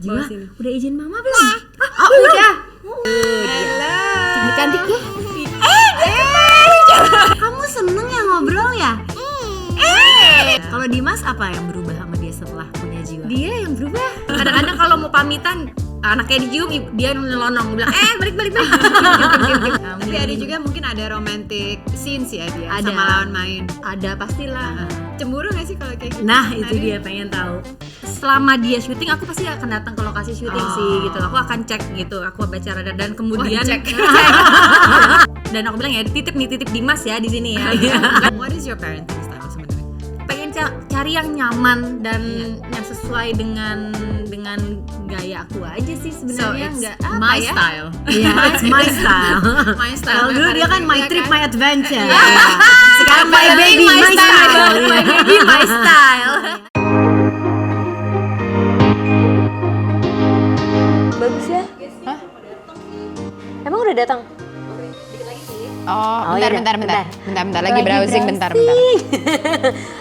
Jiwa, sini. udah izin mama belum? Oh, udah. Halo. Cantik ya? Kamu seneng ya ngobrol ya? Kalau Dimas apa yang berubah sama dia setelah punya Jiwa? Dia yang berubah. Kadang-kadang kalau mau pamitan, anaknya dicium, dia nyelonong bilang, balik. Tapi ada juga mungkin ada romantic scenes ya dia Ada. sama lawan main. ada pastilah. Cemburu gak sih kalau kayak gitu? Nah itu dia pengen tahu. Selama dia syuting, aku pasti akan datang ke lokasi syuting sih gitu. Aku akan cek gitu, aku baca radar dan kemudian cek. dan aku bilang ya titip Dimas ya di sini ya. What is your parenting style sebenarnya? Pengen cari yang nyaman dan yang sesuai dengan gaya aku aja sih sebenarnya. Nggak apa my ya. style. Iya, it's my style. My style. Kalau dulu dia kan my Iya trip, kan? my adventure. Sekarang my baby, my My style. baby, my style. Bagus ya? Hah? Emang udah datang? Oh, iya, bentar. Lagi Lagi browsing, bentar.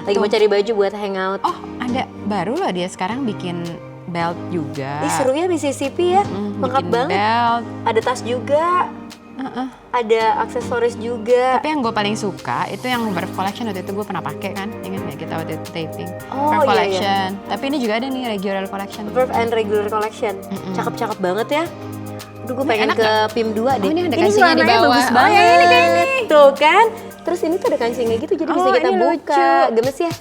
Lagi mau cari baju buat hangout. Oh, ada baru loh dia sekarang bikin belt juga. Ih, seru ya Mississippi ya. Lengkap Bikin banget. belt. Ada tas juga. Ada aksesoris juga. Tapi yang gue paling suka itu yang Verve Collection. Waktu itu gue pernah pakai kan, ingat nggak kita waktu itu taping. Oh, Verve iya, Collection. Tapi ini juga ada nih regular collection. Verve and Regular Collection. Cakep-cakep banget ya. Aduh, gue pengen enak ke PIM 2 deh. Oh, ini ada kancingnya di celananya bawah. bagus Oh, banget. ya, ini kayak ini. Tuh kan. Terus ini tuh ada kancingnya gitu, jadi bisa Oh, kita ini buka. Gemes ya?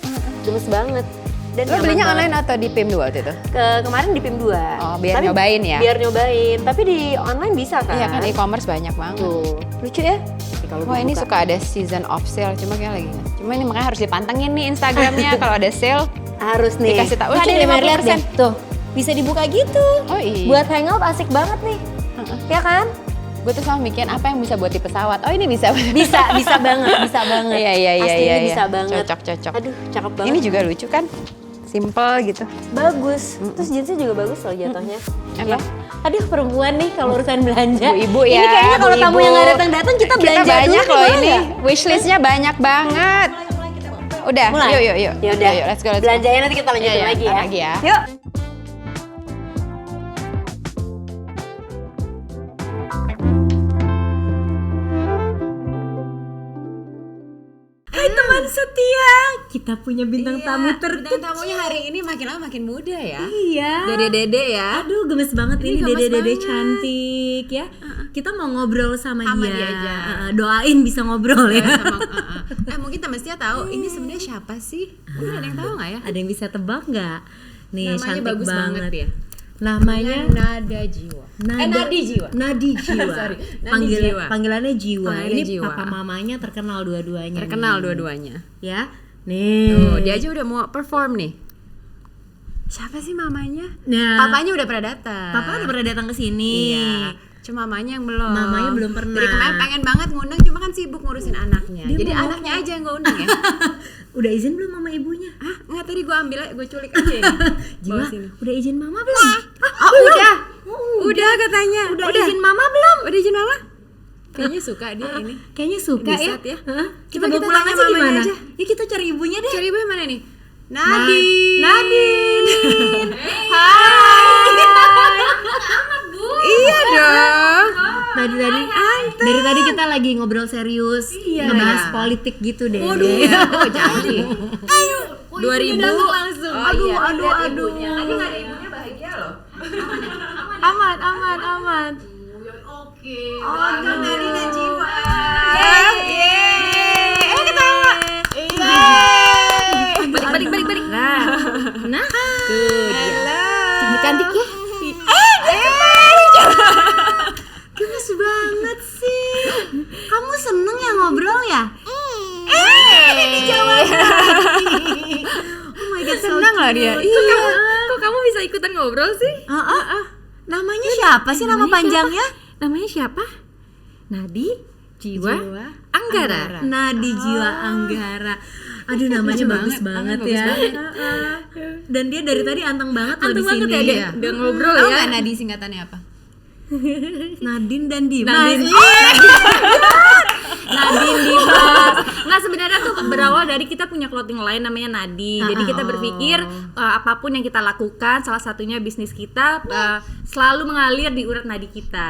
Gemes banget. Dan Lo nyaman belinya banget. online atau di PIM 2 waktu itu? Kemarin di PIM 2. Oh, biar nyobain ya? Biar nyobain. Tapi di online bisa kan? Iya kan, e-commerce banyak banget. Tuh, lucu ya? Kalau Wah, ini suka ada season of sale, cuma kayak lagi nggak. Cuma ini makanya harus dipantengin nih Instagramnya kalau ada sale. harus nih. Dikasih tahu, Tuh, ada ada 50%. 50%. Tuh, bisa dibuka gitu. Oh iya. Buat hangout asik banget nih. Ya kan? Gue tuh selalu mikir apa yang bisa buat di pesawat. Oh, ini bisa. Bisa banget. Iya. Aslinya bisa banget. Cocok. Aduh, cakep banget. Ini juga lucu kan? Simple gitu. Bagus. Terus jeansnya juga bagus loh jatuhnya. Emang? Ya. Aduh, perempuan nih kalau urusan belanja. Bu-ibu ya. Ini kayaknya kalau Bu-ibu. tamu yang nggak datang-datang kita belanja Kita banyak dulu loh boleh ini. nggak? Wishlistnya banyak banget. Udah, Mulai? yuk. Ya udah. Yuk, let's go. Belanjanya nanti kita lanjutin Iya, lagi ntar ya. lagi ya. Yuk. Hai teman setia, kita punya bintang tamu Bintang terkecil. tamunya hari ini makin lama makin muda ya. Iya. Dede-dede ya. Aduh gemes banget ini gemes dede-dede banget. cantik ya. Kita mau ngobrol sama dia. dia aja. Doain bisa ngobrol ya. Mungkin teman setia tahu ini sebenarnya siapa sih? Mungkin ada yang tahu nggak ya? Ada yang bisa tebak nggak? Nih Namanya cantik bagus banget ya. Namanya Nada Jiwa. Nadi Jiwa. Nadi Jiwa. Sorry, Nadi Jiwa. Panggilannya Jiwa. Panggilannya Ini Jiwa. papa mamanya terkenal dua-duanya. Terkenal nih. dua-duanya. Ya. Nih. Tuh, dia aja udah mau perform nih. Siapa sih mamanya? Nah, Papanya udah pernah datang. papa udah pernah datang ke sini. Iya. Cuma mamanya yang belum. Mamanya belum pernah. Dari kemarin pengen banget ngundang, cuma kan sibuk ngurusin anaknya. Dia Jadi mau anaknya aja yang gue undang ya. Udah izin belum mama ibunya? Hah? Enggak, tadi gue ambil aja, gue culik aja ini. Jiwa, Bawa sini. udah izin mama belum? Oh, udah. Udah katanya. Udah izin mama belum? Udah izin mama? Kayaknya suka dia ini. Kayaknya suka Bisa ya. ya. Hah? Kita Coba bawa kita pulang tanya aja mamanya gimana? aja. Ya kita cari ibunya deh. Cari ibu yang mana nih? Nadine. Nadine. Iya dong. Dari tadi kita lagi ngobrol serius, ngebahas politik gitu deh. Oh, jadi. 2000 langsung. Oh, Aduh. Tadi nggak ada ibunya bahagia loh. Aman. Oke. Oh, Nadine Jiwa. Ketawa. Balik. Nah, tuh dia. Cantik ya? Gemes banget sih. Kamu seneng ya ngobrol ya? Ini jawab. Oh my god, Senang lah dia. Iya. Kok kamu bisa ikutan ngobrol sih? Namanya siapa sih nama panjangnya? Namanya siapa? Nadi Jiwa Anggara. Nadi Jiwa Anggara. Aduh namanya bagus banget ya. Dan dia dari tadi anteng banget loh di sini. Udah ngobrol Tahu ya. nggak Nadi singkatannya apa? Nadine dan Dimas. Nadine. Nadine Dimas. Nggak, sebenarnya tuh berawal dari kita punya clothing line namanya Nadi. Jadi kita berpikir apapun yang kita lakukan, salah satunya bisnis kita selalu mengalir di urat nadi kita.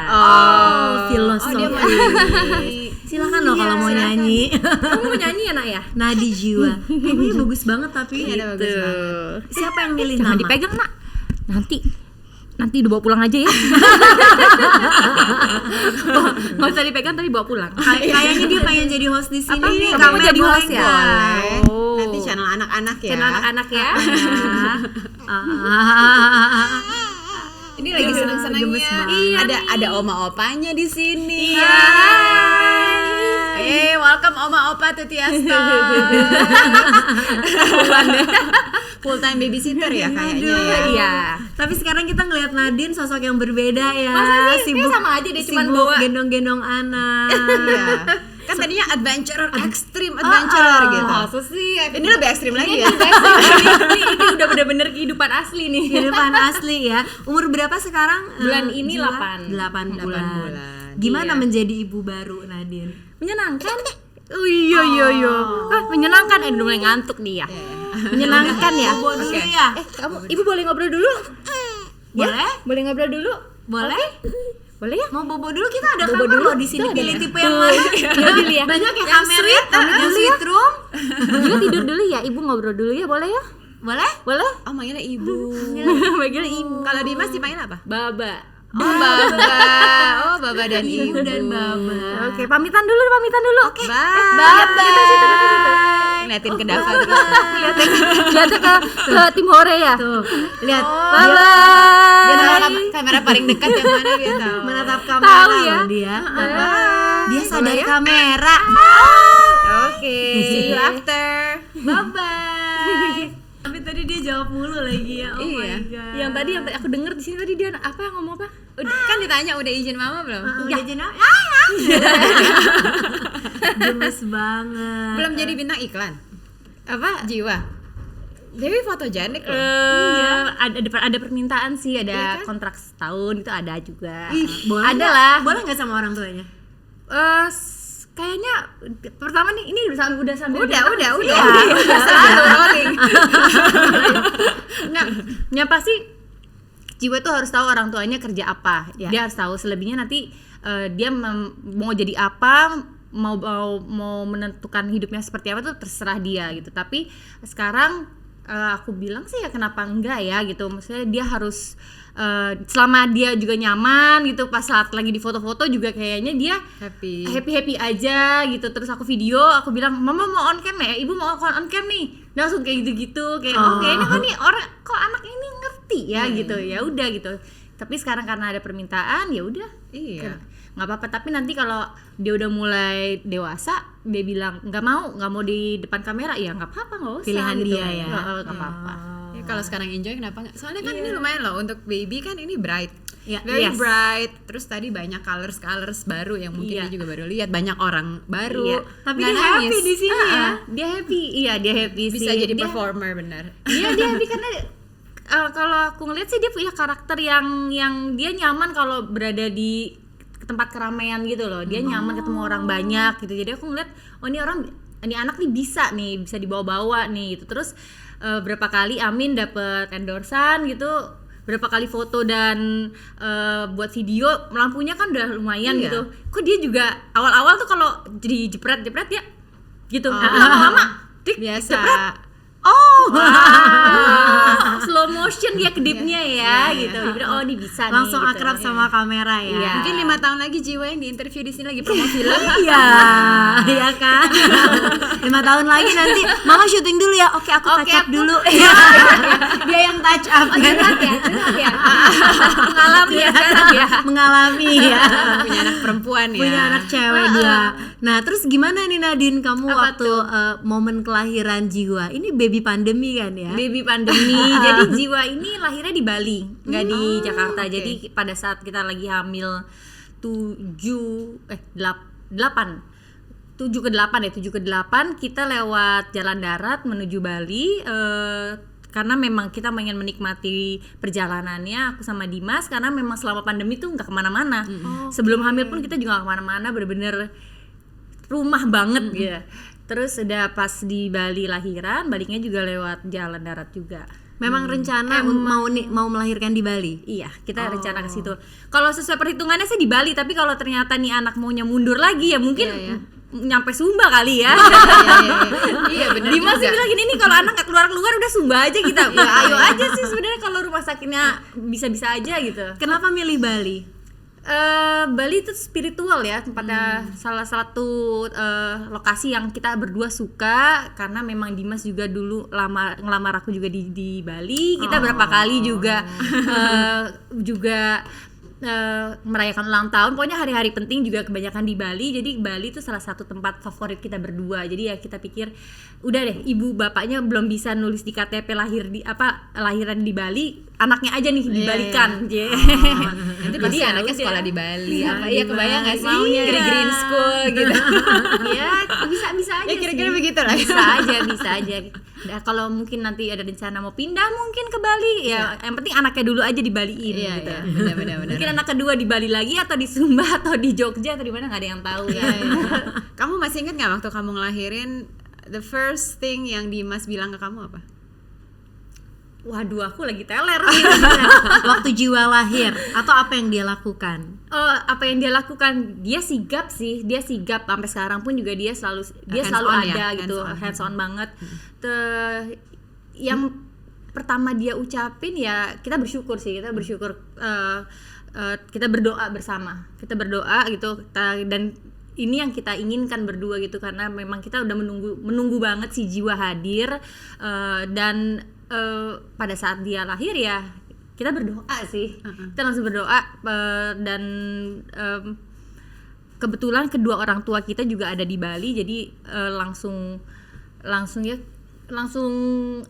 Filosofi. Silakan loh kalau mau nyanyi. Kamu mau nyanyi ya, Nak ya? Nadi jiwa. Ini bagus banget tapi. Ada bagus banget. Siapa yang milih Jangan nama? dipegang, Nak. Nanti dibawa pulang aja ya. Nggak usah dipegang, tapi bawa pulang. Kayaknya dia pengen jadi host di sini nih. Kamu Kamer jadi boleh host ya? nggak? Oh. Nanti channel anak-anak ya. Channel anak-anak ya. Ini lagi seneng-senengnya. gemes banget. Ada oma opanya di sini. Iya. Welcome oma opa to Tiasto. Full time babysitter ya kayaknya ya. Iya. Tapi sekarang kita ngelihat Nadine sosok yang berbeda ya. Masa sih? Kayak sama aja deh, cuman sibuk bawa. gendong-gendong anak. Iya. Kan tadinya adventurer, extreme adventurer gitu. Masa sih? Ini lebih ekstrim lagi ya. Ini udah bener-bener kehidupan asli nih. Kehidupan asli ya. Umur berapa sekarang? Bulan ini Jiwa? 8. 8 bulan. bulan. Gimana Iya. menjadi ibu baru, Nadine? Menyenangkan. Oh iya. Menyenangkan. Udah mulai ngantuk nih ya. Menyenangkan ya. Bobo dulu ya. Ibu boleh ngobrol dulu? Boleh? Ya? Boleh ngobrol dulu? Boleh? Boleh ya? Mau bobo dulu, kita ada Bobo kamar dulu. loh di sini. Tuh, Pilih ada. tipe yang Tuh. mana? Pilih ya. Banyak ya kamar ya. Yang sweet room. Juga tidur dulu ya. Ibu ngobrol dulu ya, boleh ya? Boleh? Boleh? Oh, manggilnya ibu. Panggil ibu. Kalau Dimas dipanggil apa? Baba. Oh, Baba. Oh, Baba dan ibu. Dan Baba. Oke, pamitan dulu. Oke. Bye. Bye. Ngeliatin ke Dava terus. Lihatnya ke tim Hore ya. Tuh, lihat. Bye. Dia tahu kamera paling dekat yang mana dia tahu. Menatap kamera Tahu ya. loh dia. Dia sadar kamera. Oke. See you after. Bye-bye. Tapi tadi dia jawab mulu lagi ya. Oh Iya. my god. Yang tadi aku denger di sini tadi dia apa ngomong apa? Kan ditanya udah izin mama belum? Udah jenap. Gemes banget. Belum jadi bintang iklan. Apa? Jiwa. Dewi fotogenik loh. Iya, ada permintaan sih, ada kontrak setahun itu ada juga. Boleh Ada nggak? lah. Boleh nggak sama orang tuanya? Kayaknya pertama nih ini udah sambil Udah selalu rolling. Nggak pasti Jiwa tuh harus tahu orang tuanya kerja apa. Ya. Dia harus tahu, selebihnya nanti dia mau jadi apa, mau menentukan hidupnya seperti apa tuh terserah dia gitu. Tapi sekarang aku bilang sih ya kenapa enggak ya gitu. Maksudnya dia harus selama dia juga nyaman gitu, pas saat lagi di foto-foto juga kayaknya dia happy aja gitu. Terus aku video, aku bilang mama mau on cam ya, ibu mau on cam nih. Dia langsung kayak gitu kayak kayaknya kok nih orang kok anak ini ngerti ya gitu. Ya udah gitu. Tapi sekarang karena ada permintaan ya udah. Iya. Nggak apa-apa, tapi nanti kalau dia udah mulai dewasa dia bilang nggak mau di depan kamera, ya nggak apa-apa, nggak usah. Pilihan gitu. dia ya. Nggak apa-apa. Ya, kalau sekarang enjoy kenapa nggak? Soalnya kan ini lumayan loh untuk baby kan ini bright. Ya, Very yes. bright. Terus tadi banyak colors baru yang mungkin Iya. dia juga baru lihat, banyak orang baru. Iya. Tapi Nggak dia happy nangis. di sini ya. Dia happy, iya dia happy sih. Bisa jadi Dia- performer benar. Dia happy karena kalau aku ngeliat sih dia punya karakter yang dia nyaman kalau berada di tempat keramaian gitu loh. Dia nyaman ketemu orang banyak gitu. Jadi aku ngeliat ini anak nih bisa dibawa-bawa nih gitu. Terus berapa kali Amin dapet endorsan gitu, berapa kali foto dan buat video, lampunya kan udah lumayan Iya. gitu. Kok dia juga awal-awal tuh kalau jadi jepret ya gitu. Lama-lama Biasa. slow motion dia kedipnya ya gitu. Jadi oh ini bisa nih. Langsung gitu. akrab sama kamera ya. Iya. Mungkin 5 tahun lagi Jiwa yang diinterview di sini lagi promo film. Iya, iya kan. 5 tahun lagi nanti mama syuting dulu ya. Oke, aku touch up dulu. Dia yang touch up. Curhat ya. Mengalami ya sekarang ya. Mengalami ya. Punya anak perempuan ya. Punya anak cewek dia. Nah, terus gimana nih Nadine, kamu Apa waktu momen kelahiran Jiwa? Ini baby pandemi kan ya? Baby pandemi. Jadi Jiwa ini lahirnya di Bali, nggak di Jakarta. oke. Jadi pada saat kita lagi hamil 7 ke 8 kita lewat jalan darat menuju Bali, karena memang kita ingin menikmati perjalanannya aku sama Dimas, karena memang selama pandemi tuh nggak kemana-mana. Sebelum hamil pun kita juga nggak kemana-mana, bener-bener rumah banget gitu. Terus udah pas di Bali lahiran, baliknya juga lewat jalan darat juga. Memang rencana mau melahirkan di Bali. Iya, kita rencana ke situ. Kalau sesuai perhitungannya sih di Bali, tapi kalau ternyata nih anak maunya mundur lagi ya mungkin nyampe Sumba kali ya. Iya benar. Dimas sih bilang gini nih, kalau anak nggak keluar udah Sumba aja kita. Ya ayo aja sih sebenarnya, kalau rumah sakitnya bisa-bisa aja gitu. Kenapa milih Bali? Bali itu spiritual ya, tempatnya salah satu lokasi yang kita berdua suka, karena memang Dimas juga dulu ngelamar aku juga di Bali. Kita berapa kali juga merayakan ulang tahun, pokoknya hari-hari penting juga kebanyakan di Bali. Jadi Bali itu salah satu tempat favorit kita berdua. Jadi ya kita pikir udah deh, ibu bapaknya belum bisa nulis di KTP lahiran di Bali, anaknya aja nih dibalikan. Nanti pasti anaknya sekolah di Bali. Iya kebayang nggak sih? Maunya green school gitu. Ya bisa aja. Ya kira-kira sih. begitu lah. Bisa aja. Nah, kalau mungkin nanti ada rencana mau pindah mungkin ke Bali, ya yang penting anaknya dulu aja di Baliin gitu. Benar. Mungkin anak kedua di Bali lagi, atau di Sumba atau di Jogja atau di mana, nggak ada yang tahu ya. Kamu masih ingat nggak waktu kamu ngelahirin, the first thing yang Dimas bilang ke kamu apa? Waduh, aku lagi teler. Waktu Jiwa lahir atau apa yang dia lakukan? Apa yang dia lakukan? Dia sigap sampai sekarang pun juga dia selalu ada gitu, hands on banget. Yang pertama dia ucapin ya kita bersyukur kita berdoa bersama, gitu, dan ini yang kita inginkan berdua gitu, karena memang kita udah menunggu banget si Jiwa hadir, dan pada saat dia lahir ya kita berdoa sih, kita langsung berdoa, dan kebetulan kedua orang tua kita juga ada di Bali, jadi langsung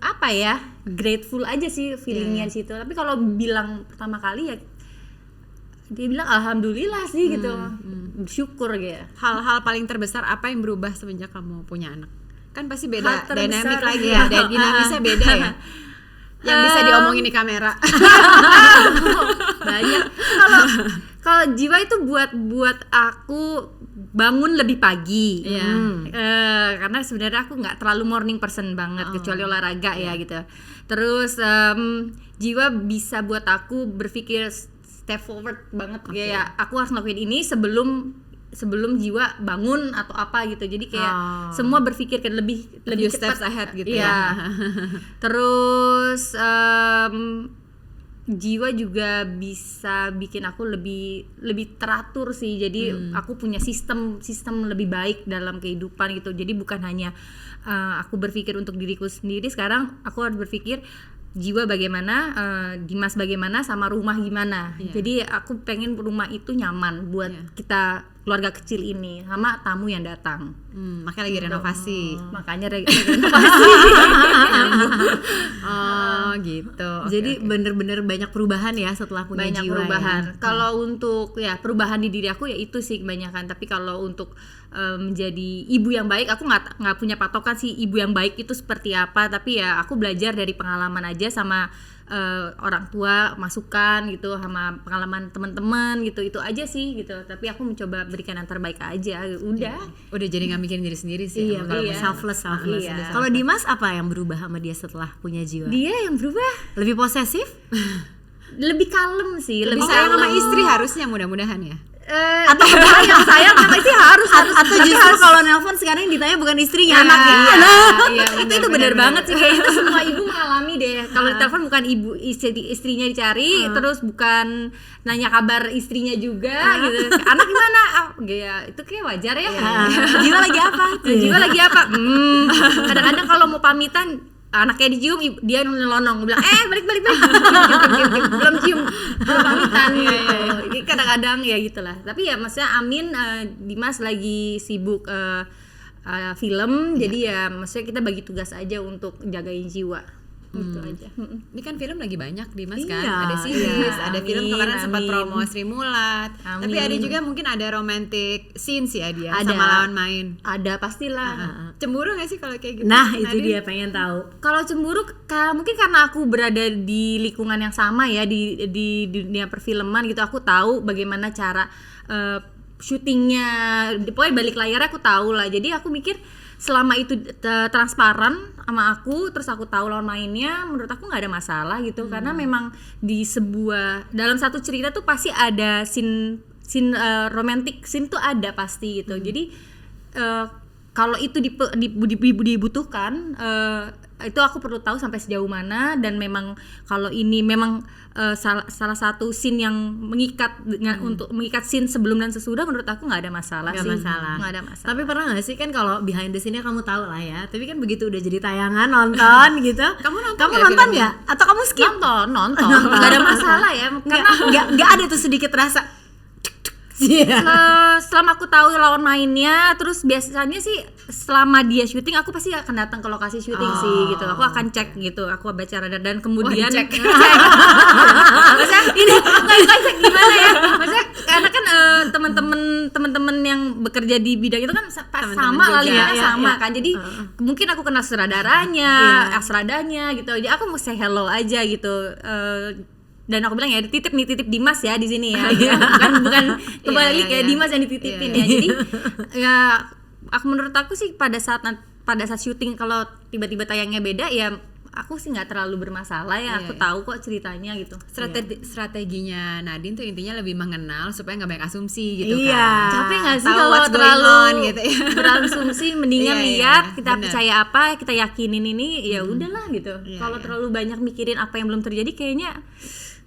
apa ya, grateful aja sih feelingnya di situ. Tapi kalau bilang pertama kali ya dia bilang alhamdulillah sih gitu, bersyukur gitu. Hal-hal paling terbesar apa yang berubah semenjak kamu punya anak? Kan pasti Hal beda terbesar dynamic lagi ya, dinamisnya beda ya. Yang bisa diomongin di kamera. Banyak. Kalau Jiwa itu buat aku bangun lebih pagi. Karena sebenarnya aku nggak terlalu morning person banget, kecuali olahraga ya gitu. Terus Jiwa bisa buat aku berpikir step forward banget, kayak aku harus ngelakuin ini sebelum Jiwa bangun atau apa gitu. Jadi kayak semua berpikir kan lebih steps ahead gitu ya. Terus Jiwa juga bisa bikin aku lebih teratur sih. Jadi aku punya sistem lebih baik dalam kehidupan gitu. Jadi bukan hanya aku berpikir untuk diriku sendiri, sekarang aku harus berpikir Jiwa bagaimana, Dimas bagaimana, sama rumah gimana. Jadi aku pengen rumah itu nyaman buat kita keluarga kecil ini sama tamu yang datang. Makanya lagi renovasi. Makanya renovasi. Oh gitu. Jadi bener-bener banyak perubahan ya setelah punya Banyak Jiwa. perubahan. Ya? Kalau untuk ya perubahan di diri aku ya itu sih kebanyakan. Tapi kalau untuk menjadi ibu yang baik, aku nggak punya patokan sih ibu yang baik itu seperti apa. Tapi ya aku belajar dari pengalaman aja, sama orang tua, masukan gitu, sama pengalaman teman-teman gitu, itu aja sih gitu. Tapi aku mencoba berikan yang terbaik aja. Udah jadi nggak mikirin diri sendiri sih. Iya, kalau selfless. Iya. Kalau Dimas apa yang berubah sama dia setelah punya Jiwa? Dia yang berubah Lebih posesif? lebih kalem sih, Lebih sayang sama istri harusnya, mudah-mudahan ya. Atau sayang sama istri harus Atau justru kalau nelpon sekarang yang ditanya bukan istrinya, anaknya. Itu benar banget sih, kayak itu semua ibu mengalami deh. Kalau ditelepon bukan istrinya dicari, terus bukan nanya kabar istrinya juga gitu. Anak gimana? Ya itu kayak wajar ya. Jiwa lagi apa? Jiwa lagi apa? Kadang-kadang kalau mau pamitan, anaknya dicium, dia nyelonong, bilang balik belum cium, belum pamitan gitu. Kadang-kadang ya gitulah. Tapi ya maksudnya Amin, Dimas lagi sibuk film, jadi ya maksudnya kita bagi tugas aja untuk jagain Jiwa. Gitu aja. Ini kan film lagi banyak Dimas kan, Iya, ada series, ada film kemarin sempat amin. promo Sri Mulat. Tapi ada juga mungkin ada romantic scene sih dia Ada. sama lawan main. Ada pastilah. Cemburu gak sih kalau kayak gitu? Nah, itu Nadine? dia pengen tahu. Kalau cemburu mungkin karena aku berada di lingkungan yang sama ya, di dunia perfilman gitu, aku tahu bagaimana cara syutingnya, pokoknya balik layarnya aku tahu lah. Jadi aku mikir selama itu transparan sama aku, terus aku tahu lawan mainnya, menurut aku nggak ada masalah gitu. Karena memang di dalam satu cerita tuh pasti ada scene romantic scene tuh ada pasti gitu. Jadi kalau itu dibutuhkan, itu aku perlu tahu sampai sejauh mana. Dan memang kalau ini memang salah satu scene yang mengikat untuk mengikat scene sebelum dan sesudah, menurut aku nggak ada masalah sih. Nggak ada masalah. Tapi pernah nggak sih, kan kalau behind the scene-nya kamu tahu lah ya, tapi kan begitu udah jadi tayangan nonton gitu, kamu nonton nggak? Atau kamu skip? Nonton nggak ada masalah ya, karena nggak ada tuh sedikit rasa selama aku tahu lawan mainnya. Terus biasanya sih selama dia syuting aku pasti akan datang ke lokasi syuting sih gitu. Aku akan cek gitu, aku baca radar dan kemudian cek. Maksudnya ini nggak cek gimana ya? Maksudnya karena kan teman-teman yang bekerja di bidang itu kan sama lah ya, sama kan. Jadi mungkin aku kenal sutradaranya, asradanya gitu. Jadi aku mau say hello aja gitu. Dan aku bilang ya titip Dimas ya di sini ya, bukan kembali kayak Dimas yang dititipin ya. Jadi ya menurut aku sih pada saat syuting kalau tiba-tiba tayangnya beda ya aku sih nggak terlalu bermasalah ya. Aku tahu kok ceritanya gitu. Strateginya Nadine tuh intinya lebih mengenal supaya nggak banyak asumsi gitu kan. Capek nggak sih Tahu kalau what's going terlalu on gitu ya. berasumsi? Mendingan lihat kita bener. percaya apa, kita yakinin ini ya udahlah gitu. Kalau terlalu banyak mikirin apa yang belum terjadi kayaknya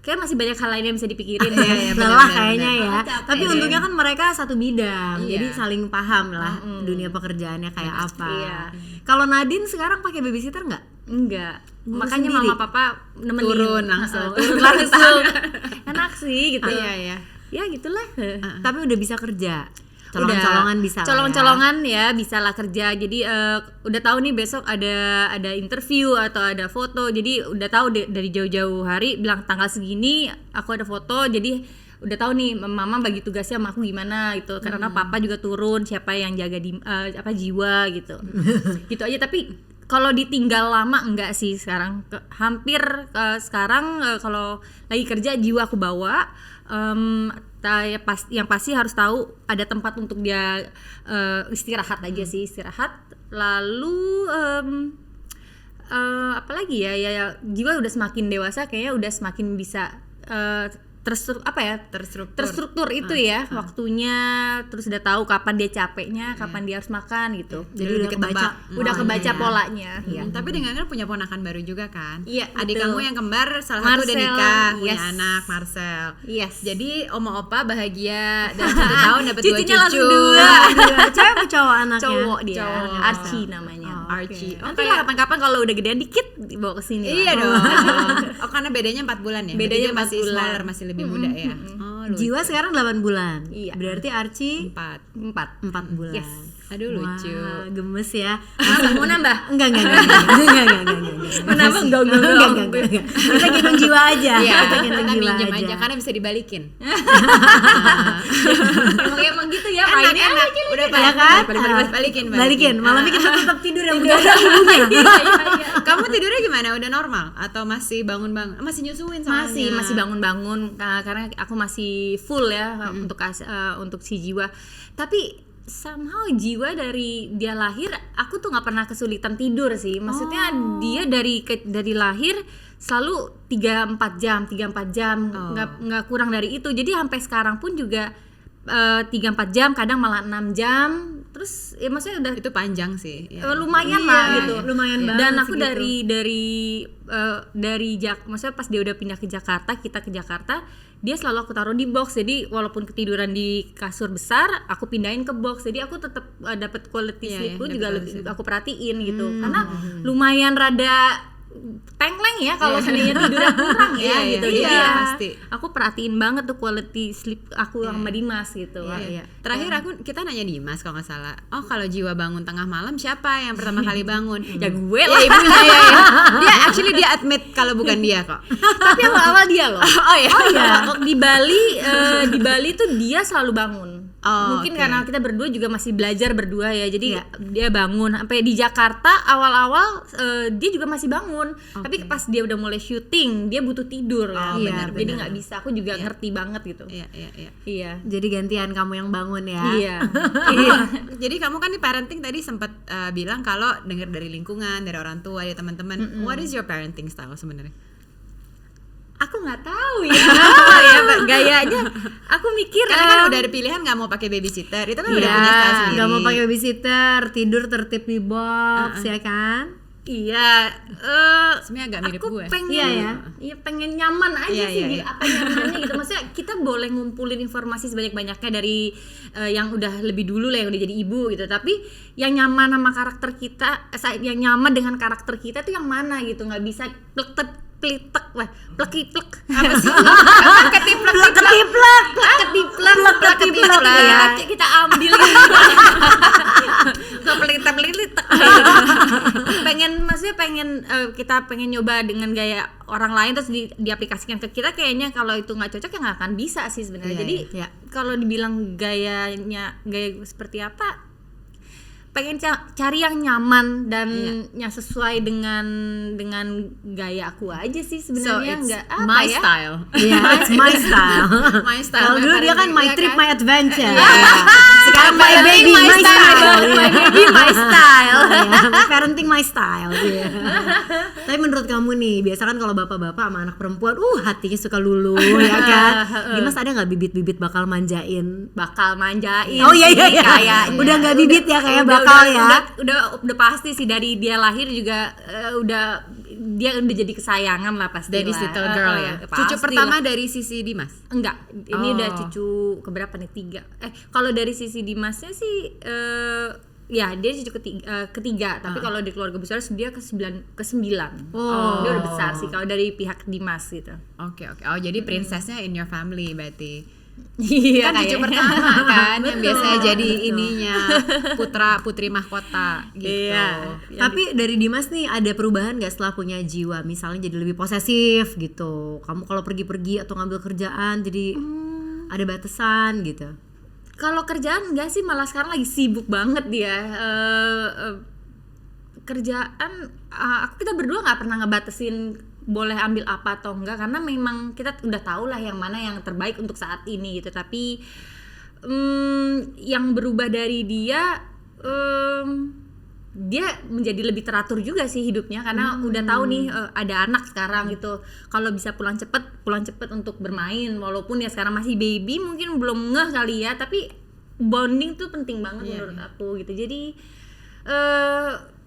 masih banyak hal lain yang bisa dipikirin. Lelah kayaknya ya. Tapi untungnya kan mereka satu bidang, jadi saling paham lah dunia pekerjaannya kayak apa. Kalau Nadine sekarang pakai babysitter nggak? Enggak. Ngurus Makanya sendiri? mama papa nemenin. Turun langsung. Enak sih gitu. Iya. Ya gitulah. Tapi udah bisa kerja. Colong-colongan bisa lah colong-colongan ya bisa lah kerja. Jadi udah tahu nih besok ada interview atau ada foto, jadi udah tahu dari jauh-jauh hari bilang tanggal segini aku ada foto. Jadi udah tahu nih mama bagi tugasnya sama aku gimana gitu. Karena papa juga turun, siapa yang jaga jiwa gitu. Gitu aja. Tapi kalau ditinggal lama enggak sih sekarang. Hampir sekarang kalau lagi kerja jiwa aku bawa. Yang pasti harus tahu ada tempat untuk dia istirahat aja sih, istirahat. Lalu apalagi ya jiwa udah semakin dewasa, kayaknya udah semakin bisa terstruktur itu ya waktunya. Terus udah tahu kapan dia capeknya, kapan dia harus makan gitu. Jadi udah kebaca polanya. Tapi dengan kan punya ponakan baru juga kan. Iya, adik betul. kamu yang kembar salah satu udah nikah, punya yes. anak, Marcel. Yes. Jadi oma opa bahagia dan 1 tahun dapat 2 Cucunya cucu. langsung 2. Cewek apa cowok anaknya? Cowok dia. Cowok. Archie namanya. Archie. Nanti lah kapan-kapan kalau udah gedean dikit dibawa ke sini. Iya dong. Oh karena bedanya 4 bulan ya. Bedanya Berarti dia masih 4 bulan. smaller, masih lebih muda ya. Oh, lucu. Jiwa sekarang 8 bulan. Iya. Berarti Archie 4. 4 bulan. Yes. Aduh lucu. Wah, gemes ya. Mau nambah? Enggak. Menambah enggak. Kita gendong jiwa aja. Iya, Kita kita gendong jiwa minjem aja. aja karena bisa dibalikin. Emang gitu ya Enak. Udah Ya kan? Balikin. Malamnya kita tetap tidur yang udah ada ibunya. Kamu tidurnya gimana? Udah normal atau masih bangun-bangun? Masih nyusuin soalnya? masih bangun-bangun karena aku masih full ya untuk si jiwa. Tapi somehow jiwa dari dia lahir aku tuh nggak pernah kesulitan tidur sih. Maksudnya dia dari lahir selalu 3-4 jam nggak kurang dari itu. Jadi sampai sekarang pun juga 3-4 jam, kadang malah 6 jam. Terus ya maksudnya udah Itu panjang sih ya. lumayan lah gitu. Lumayan banget. Dan aku segitu. maksudnya pas dia udah pindah ke Jakarta, kita ke Jakarta, dia selalu aku taruh di box. Jadi walaupun ketiduran di kasur besar, aku pindahin ke box. Jadi aku tetap dapat quality sleep pun juga lebih aku perhatiin gitu. Karena lumayan rada tengkleng ya kalau seandainya tidurnya kurang ya gitu. Jadi iya, ya pasti. aku perhatiin banget tuh quality sleep aku sama Dimas gitu. Terakhir kita nanya Dimas kalau nggak salah. Oh kalau jiwa bangun tengah malam siapa yang pertama kali bangun? Ya gue Ya lah. ibunya ya. Dia admit kalau bukan dia kok. Tapi awal-awal dia loh. Oh ya. Di Bali tuh dia selalu bangun. Mungkin karena kita berdua juga masih belajar berdua ya, jadi dia bangun sampai di Jakarta awal-awal dia juga masih bangun, tapi pas dia udah mulai syuting dia butuh tidur jadi nggak bisa. Aku juga ngerti banget gitu. Iya. Jadi gantian kamu yang bangun ya. Iya. Jadi kamu kan di parenting tadi sempat bilang kalau dengar dari lingkungan, dari orang tua, dari teman-teman. What is your parenting style sebenarnya? Aku nggak tahu ya, gayanya. Aku mikir karena kan udah ada pilihan nggak mau pakai babysitter, itu kan udah punya style sendiri. Nggak mau pakai babysitter, tidur tertib di box ya kan? Iya. Sebenarnya agak mirip gue. Pengen, pengen nyaman aja sih. Apa nyamannya gitu? Maksudnya kita boleh ngumpulin informasi sebanyak-banyaknya dari yang udah lebih dulu lah, yang udah jadi ibu gitu. Tapi yang nyaman sama karakter kita, yang nyaman dengan karakter kita tuh yang mana gitu? Nggak bisa plek-plek, apa sih? Ketiplek ya. Kita ambil kita pengen nyoba dengan gaya orang lain terus diaplikasikan ke kita. Kayaknya kalau itu nggak cocok ya nggak akan bisa sih sebenarnya. Jadi kalau dibilang gaya seperti apa, pengen cari yang nyaman dan yang sesuai dengan gaya aku aja sih sebenarnya. Nggak apa my ya style. It's my style. My style. Kalau dulu dia kan my trip, my adventure. Sekarang my baby my style. My baby my style. Parenting my style. Tapi menurut kamu nih, biasa kan kalau bapak-bapak sama anak perempuan, hatinya suka lulu ya kan. Dimas ada nggak bibit-bibit bakal manjain? Oh iya. Kayaknya. Udah nggak bibit ya kayak bakal ya. Udah pasti sih, dari dia lahir juga dia udah jadi kesayangan lah pasti. Dari little girl ya. Cucu pertama dari sisi Dimas? Enggak, ini udah cucu keberapa nih? 3. Kalau dari sisi Dimasnya sih ya dia cucu ketiga. Tapi kalau di keluarga besar dia ke 9. Dia udah besar sih kalau dari pihak Dimas gitu. Oke. Oh, jadi princessnya in your family berarti. Iya, kan cucu pertama kan yang biasanya jadi ininya putri mahkota gitu. Tapi dari Dimas nih ada perubahan nggak setelah punya jiwa, misalnya jadi lebih posesif gitu? Kamu kalau pergi-pergi atau ngambil kerjaan jadi ada batasan gitu? Kalau kerjaan enggak sih, malah sekarang lagi sibuk banget dia. Kerjaan kita berdua nggak pernah ngebatasin boleh ambil apa atau enggak, karena memang kita udah tahu lah yang mana yang terbaik untuk saat ini gitu. Tapi yang berubah dari dia menjadi lebih teratur juga sih hidupnya, karena udah tahu nih ada anak sekarang gitu. Kalau bisa pulang cepet untuk bermain, walaupun ya sekarang masih baby, mungkin belum ngeh kali ya, tapi bonding tuh penting banget menurut aku gitu. Jadi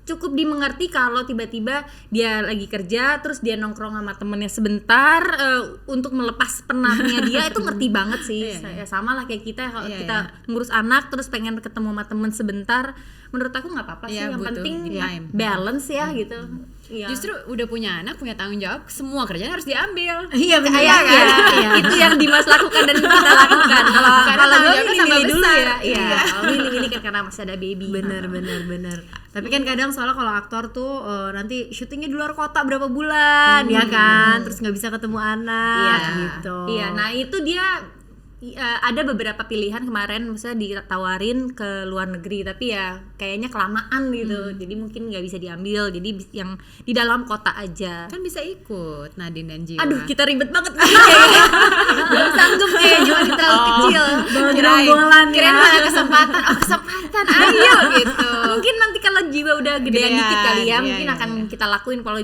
cukup dimengerti kalau tiba-tiba dia lagi kerja terus dia nongkrong sama temennya sebentar untuk melepas penatnya dia. Itu ngerti banget sih. Sama lah kayak kita kalau kita ngurus anak terus pengen ketemu sama temen sebentar, menurut aku nggak apa-apa sih. Yang penting balance ya gitu. Justru udah punya anak, punya tanggung jawab, semua kerjaan harus diambil. Iya benar kan? Itu yang Dimas lakukan dan kita lakukan. Kalau gue milih dulu ya. Milih kan karena masih ada baby. Bener. Tapi kan kadang soalnya kalau aktor tuh nanti syutingnya di luar kota berapa bulan ya kan, terus nggak bisa ketemu anak gitu. Iya, nah itu dia ada beberapa pilihan kemarin, misalnya ditawarin ke luar negeri, tapi ya kayaknya kelamaan gitu, jadi mungkin nggak bisa diambil. Jadi yang di dalam kota aja. Kan bisa ikut Nadine dan Jiwa. Aduh, kita ribet banget belum sanggup kayak Jiwa terlalu kecil. Kirain mana kesempatan, ayo gitu. Mungkin nanti kalau Jiwa udah gedean dikit kali ya, mungkin akan kita lakuin. Kalau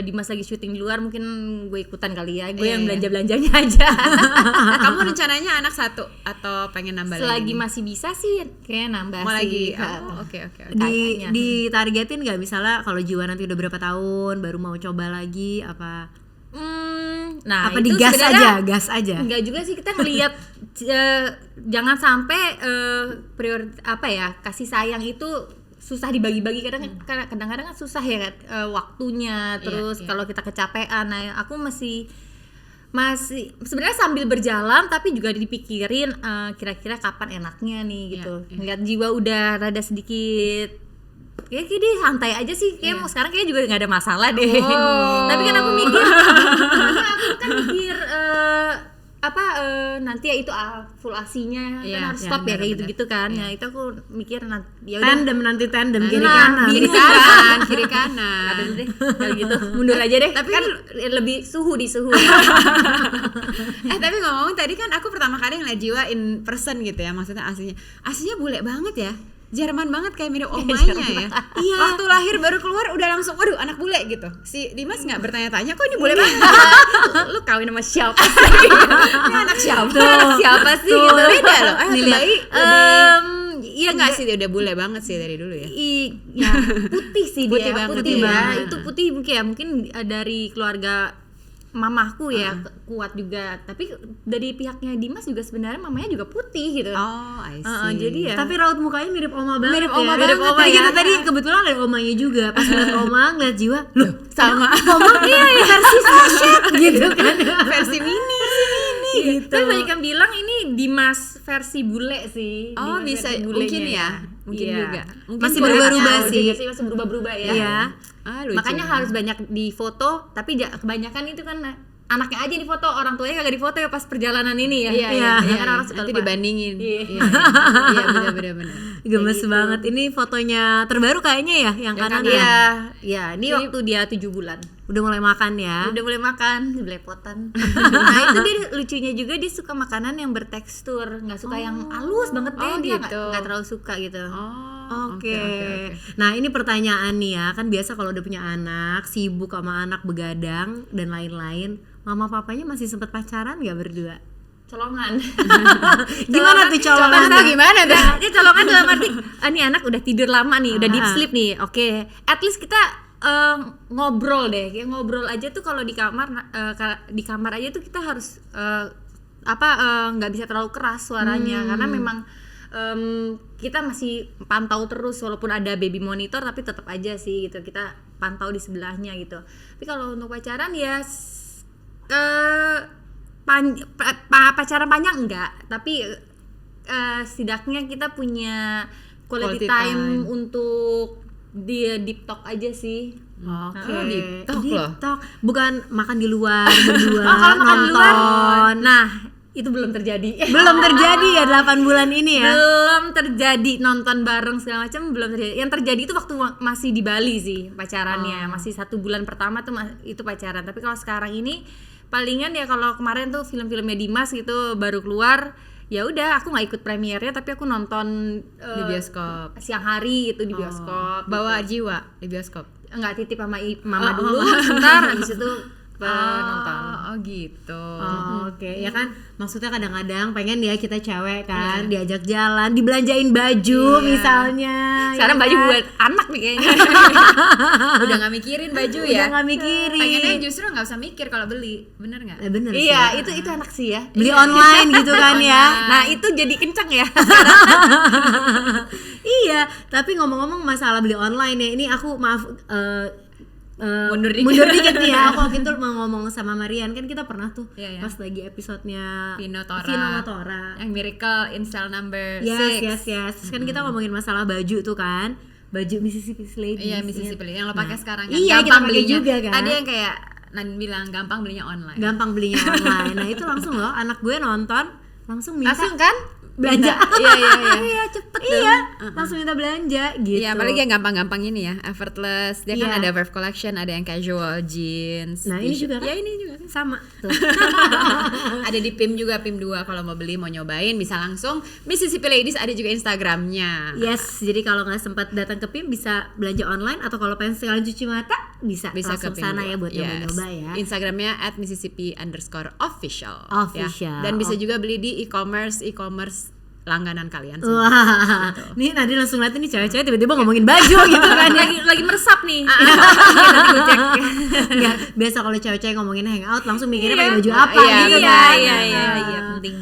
Dimas lagi syuting di luar, mungkin gue ikutan kali ya, gue yang belanja-belanjanya aja. Kamu rencananya anak 1 atau pengen nambah lagi? Selagi masih bisa sih kayak nambah mau sih. Oke. Ditargetin nggak misalnya kalau Jiwa nanti udah berapa tahun baru mau coba lagi apa? Nah, apa itu digas aja? Enggak juga sih, kita ngelihat jangan sampai kasih sayang itu susah dibagi-bagi. Kadang-kadang kan susah ya waktunya, terus kalau kita kecapean. Nah, aku masih sebenarnya sambil berjalan tapi juga dipikirin kira-kira kapan enaknya nih gitu. Ngeliat Jiwa udah rada sedikit kayak dia santai aja sih, kayak mau sekarang kayak juga nggak ada masalah deh. Tapi kan aku mikir nanti ya itu full asinya Iya, kan harus iya, stop ya kayak benar-benar. gitu-gitu kan. Ya itu aku mikir ya udah Nanti tandem kiri Nah, kanan. kiri kanan, kiri kanan. ada deh kalau gitu mundur aja deh. Tapi kan lebih suhu di suhu. Tapi ngomong tadi kan aku pertama kali ngeliat Jiwa in person gitu ya, maksudnya aslinya bule banget ya, Jerman banget kayak mirip omanya ya. Iya. Waktu lahir baru keluar udah langsung, waduh anak bule gitu. Si Dimas nggak bertanya-tanya, kok ini bule banget? Lu kawin sama siapa sih? Ini anak siapa? Anak siapa sih Tuh, gitu. beda loh. Nih, lihat. Iya Enggak sih, dia udah bule banget sih dari dulu ya. ya putih sih Putih dia, banget, putih putih ya. banget. Itu putih mungkin dari keluarga mamahku ya kuat juga. Tapi dari pihaknya Dimas juga sebenarnya mamanya juga putih gitu. Oh, I see. Jadi ya. Tapi raut mukanya mirip oma banget. Mirip ya. oma Mirip banget, oma ya. gitu. Tadi kebetulan ada omanya juga. Pas ngeliat oma, ngeliat Jiwa, loh sama oma iya versi sachet gitu kan. versi mini. Gitu. Tapi banyak yang bilang ini Dimas versi bule sih. Oh, Dimas bisa versi bulenya mungkin ya. Mungkin Iya. juga. Mungkin Masih boleh berubah-ubah tahu. sih. Masih berubah-berubah ya. Iya. Lucu. Makanya harus banyak di foto, tapi kebanyakan itu kan anaknya aja di foto, orang tuanya kagak di foto ya pas perjalanan ini ya. Iya, Iya. Kan orang suka nanti lupa. dibandingin. Iya. Iya, benar. Gemes banget. Ini fotonya terbaru kayaknya ya, yang kanan ya. Iya, iya. Ini waktu dia 7 bulan. Udah mulai makan ya. Udah boleh makan, belepotan. Nah itu dia lucunya juga, dia suka makanan yang bertekstur, nggak suka yang halus banget deh. Oh, Dia gitu. nggak terlalu suka gitu. Oh, Oke. Nah, ini pertanyaan nih ya. Kan biasa kalau udah punya anak, sibuk sama anak begadang dan lain-lain, mama papanya masih sempat pacaran gak berdua? Colongan. Gimana tuh colongan? Colongan gimana dah? Nah, dia colongan dalam arti, ini anak udah tidur lama nih, udah deep sleep nih. Oke, at least kita ngobrol deh. Kayak ngobrol aja tuh kalau di kamar aja tuh kita harus nggak bisa terlalu keras suaranya karena memang kita masih pantau terus walaupun ada baby monitor, tapi tetap aja sih gitu kita pantau di sebelahnya gitu. Tapi kalau untuk pacaran ya pacaran panjang enggak, tapi setidaknya kita punya quality time untuk dia deep talk aja sih. Oke. deep talk Deep loh. talk. Bukan makan di luar berdua, Kalau makan di luar, nonton. nah itu belum terjadi. Belum terjadi ya 8 bulan ini ya. Belum terjadi nonton bareng segala macam, belum terjadi. Yang terjadi itu waktu masih di Bali sih pacarannya. Masih 1 bulan pertama tuh itu pacaran. Tapi kalau sekarang ini palingan ya kalau kemarin tuh film-filmnya Dimas gitu baru keluar, ya udah aku nggak ikut premiernya tapi aku nonton Di bioskop. siang hari itu di bioskop. Bawa Jiwa di bioskop. Enggak, titip sama mama dulu sebentar, habis itu nonton. Oh gitu. Oh, oke, ya kan maksudnya kadang-kadang pengen ya kita cewek kan diajak jalan, dibelanjain baju misalnya. Sekarang ya baju kan? buat anak nih kayaknya. Udah nggak mikirin baju Udah ya. nggak mikirin. Pengennya justru nggak usah mikir kalau beli, bener nggak? Bener sih. Iya, itu enak sih ya. Beli online gitu kan ya. Nah, itu jadi kencang ya. Iya, tapi ngomong-ngomong masalah beli online ya, ini aku maaf Mundur dikit nih ya. Aku waktu itu mau ngomong sama Marian, kan kita pernah tuh Iya, iya. pas lagi episodenya Vino Tora. Yang Yang Miracle in Cell Number 6. yes. Terus kan kita ngomongin masalah baju tuh kan, baju Mississippi Ladies. Iya, Mississippi yang lo pakai sekarang kan. Iya, kita gampang pakai belinya. juga kan. Ada yang kayak Nan bilang gampang belinya online. Gampang belinya online. Nah itu langsung loh, anak gue nonton langsung minta Langsung kan? belanja. Iya. Cepet iya, langsung minta belanja gitu. Iya, apalagi yang gampang-gampang ini ya, effortless. Dia kan Iya. ada Verve Collection, ada yang casual jeans. Nah ini t-shirt. juga kan? Ya ini juga kan. Sama tuh. Ada di PIM juga, PIM 2 kalau mau beli, mau nyobain bisa langsung Mississippi Ladies, ada juga Instagramnya. Yes, jadi kalau nggak sempat datang ke PIM bisa belanja online, atau kalau pengen sekalian cuci mata bisa Bisa langsung ke PIM sana 2. ya buat nyoba-nyoba ya. Instagramnya @Mississippi_official. Official. Ya. Dan bisa juga beli di e-commerce langganan kalian. Wah, nih Nadine langsung liatin nih cewek-cewek tiba-tiba ngomongin baju gitu kan. lagi meresap nih. Nanti gue cek. Nggak, biasa kalau cewek-cewek ngomongin hangout langsung mikirnya pakai baju apa gitu kan. Iya, penting.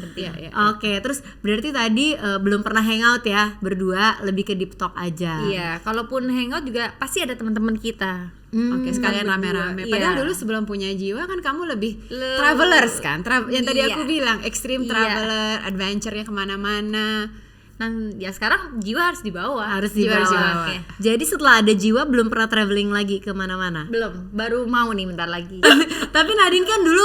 Oke, terus berarti tadi belum pernah hangout ya berdua, lebih ke deep talk aja. Iya, kalaupun hangout juga pasti ada teman-teman kita. Oke, sekalian rame-rame. Iya. Padahal dulu sebelum punya Jiwa kan kamu lebih travelers kan, yang tadi aku Iya. bilang extreme Iya. traveler, adventure-nya kemana-mana. Dan ya sekarang jiwa harus dibawa. Harus Jiwa harus dibawa. dibawa. Oke. Jadi setelah ada jiwa belum pernah traveling lagi kemana-mana. Belum, baru mau nih bentar lagi. Tapi Nadine kan dulu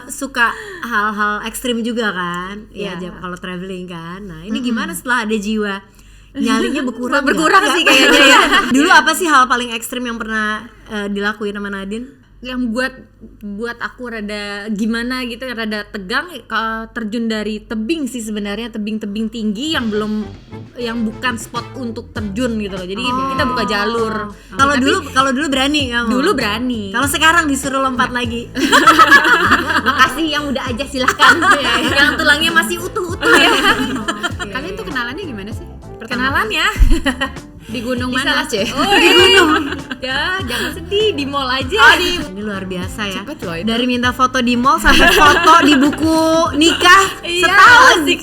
suka hal-hal ekstrim juga kan, ya Iya. kalau traveling kan. Nah ini gimana setelah ada jiwa? Nyalinya berkurang nggak? Berkurang sih kayaknya ya. Dulu apa sih hal paling ekstrim yang pernah dilakuin sama Nadine? Yang buat aku rada gimana gitu, rada tegang, terjun dari tebing sih sebenarnya, tebing-tebing tinggi yang bukan spot untuk terjun gitu loh. Jadi kita buka jalur. Kalau dulu berani kamu? Dulu berani. Kalau sekarang disuruh lompat lagi. Makasih yang udah aja silahkan. Yang tulangnya masih utuh-utuh ya. Kalian tuh kenalannya gimana sih? Kenalan ya. Di gunung mana, Ceh? Oh, di gunung. Ya, jangan sedih, di mall aja. Ini luar biasa ya. Cepet loh itu. Dari minta foto di mall sampai foto di buku nikah Iya, setahun. asik.